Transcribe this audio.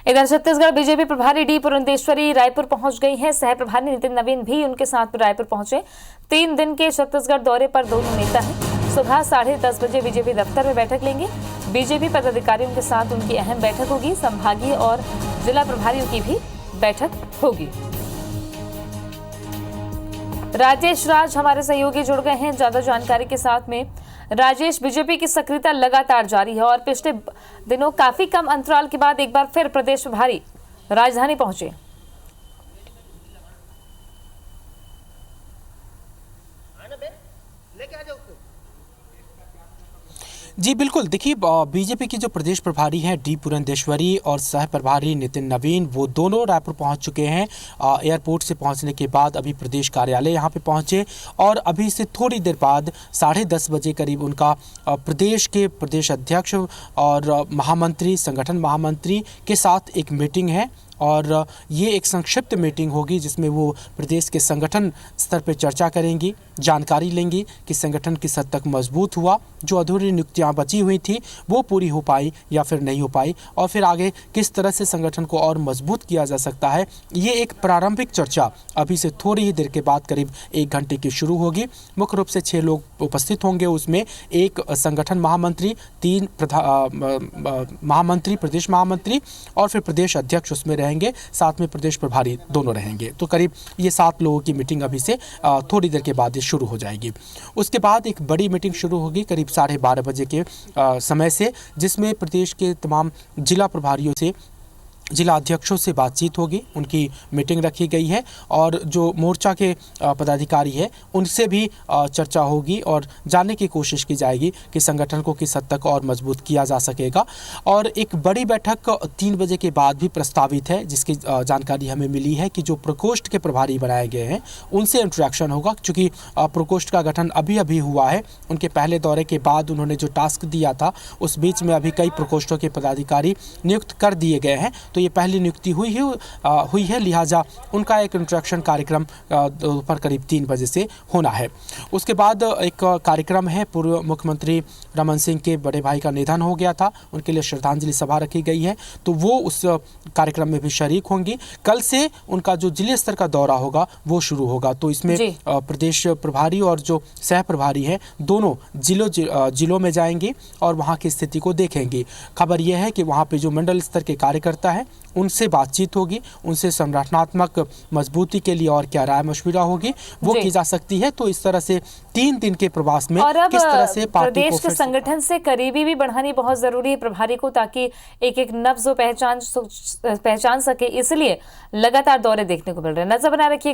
इधर छत्तीसगढ़ बीजेपी प्रभारी डी पुरंदेश्वरी रायपुर पहुंच गई हैं। सह प्रभारी नितिन नवीन भी उनके साथ रायपुर पहुंचे। 3 दिन के छत्तीसगढ़ दौरे पर दोनों नेता हैं। सुबह 10:30 बजे बीजेपी दफ्तर में बैठक लेंगे। बीजेपी पदाधिकारियों के साथ उनकी अहम बैठक होगी। संभागीय और जिला प्रभारियों की भी बैठक होगी। राजेश राज हमारे सहयोगी जुड़ गए हैं ज्यादा जानकारी के साथ में। राजेश, बीजेपी की सक्रियता लगातार जारी है और पिछले दिनों काफी कम अंतराल के बाद एक बार फिर प्रदेश प्रभारी राजधानी पहुंचे। जी बिल्कुल, देखिए बीजेपी की जो प्रदेश प्रभारी हैं डी पुरंदेश्वरी और सह प्रभारी नितिन नवीन, वो दोनों रायपुर पहुंच चुके हैं। एयरपोर्ट से पहुंचने के बाद अभी प्रदेश कार्यालय यहां पे पहुंचे और अभी से थोड़ी देर बाद 10:30 बजे करीब उनका प्रदेश के प्रदेश अध्यक्ष और महामंत्री, संगठन महामंत्री के साथ एक मीटिंग है और ये एक संक्षिप्त मीटिंग होगी जिसमें वो प्रदेश के संगठन स्तर पर चर्चा करेंगी, जानकारी लेंगी कि संगठन किस हद तक मजबूत हुआ, जो अधूरी नियुक्तियां बची हुई थी वो पूरी हो पाई या फिर नहीं हो पाई, और फिर आगे किस तरह से संगठन को और मजबूत किया जा सकता है। ये एक प्रारंभिक चर्चा अभी से थोड़ी ही देर के बाद करीब 1 घंटे की शुरू होगी। मुख्य रूप से 6 लोग उपस्थित होंगे, उसमें एक संगठन महामंत्री, 3 महामंत्री, प्रदेश महामंत्री और फिर प्रदेश अध्यक्ष उसमें रहेंगे, साथ में प्रदेश प्रभारी दोनों रहेंगे। तो करीब ये 7 लोगों की मीटिंग अभी से थोड़ी देर के बाद ये शुरू हो जाएगी। उसके बाद एक बड़ी मीटिंग शुरू होगी करीब 12:30 बजे के समय से, जिसमें प्रदेश के तमाम जिला प्रभारियों से, जिला अध्यक्षों से बातचीत होगी, उनकी मीटिंग रखी गई है और जो मोर्चा के पदाधिकारी है उनसे भी चर्चा होगी और जानने की कोशिश की जाएगी कि संगठन को किस हद तक और मजबूत किया जा सकेगा। और एक बड़ी बैठक 3 बजे के बाद भी प्रस्तावित है, जिसकी जानकारी हमें मिली है कि जो प्रकोष्ठ के प्रभारी बनाए गए हैं उनसे इंटरेक्शन होगा, क्योंकि प्रकोष्ठ का गठन अभी अभी हुआ है। उनके पहले दौरे के बाद उन्होंने जो टास्क दिया था उस बीच में अभी कई प्रकोष्ठों के पदाधिकारी नियुक्त कर दिए गए हैं, तो ये पहली नियुक्ति हुई है, लिहाजा उनका एक इंट्रैक्शन कार्यक्रम दोपहर करीब 3 बजे से होना है। उसके बाद एक कार्यक्रम है, पूर्व मुख्यमंत्री रमन सिंह के बड़े भाई का निधन हो गया था, उनके लिए श्रद्धांजलि सभा रखी गई है, तो वो उस कार्यक्रम में भी शरीक होंगी। कल से उनका जो जिले स्तर का दौरा होगा वो शुरू होगा, तो इसमें प्रदेश प्रभारी और जो सह प्रभारी है दोनों जिलों में जाएंगे और वहाँ की स्थिति को देखेंगी। खबर यह है कि वहाँ पे जो मंडल स्तर के कार्यकर्ता है उनसे बातचीत होगी, उनसे संगठनात्मक मजबूती के लिए और क्या राय मशविरा होगी वो की जा सकती है। तो इस तरह से 3 दिन के प्रवास में किस तरह से पार्टी प्रदेश के संगठन से करीबी भी बढ़ानी बहुत जरूरी है प्रभारी को, ताकि एक नब्ज पहचान सके, इसलिए लगातार दौरे देखने को मिल रहे हैं। नजर बना रखिए।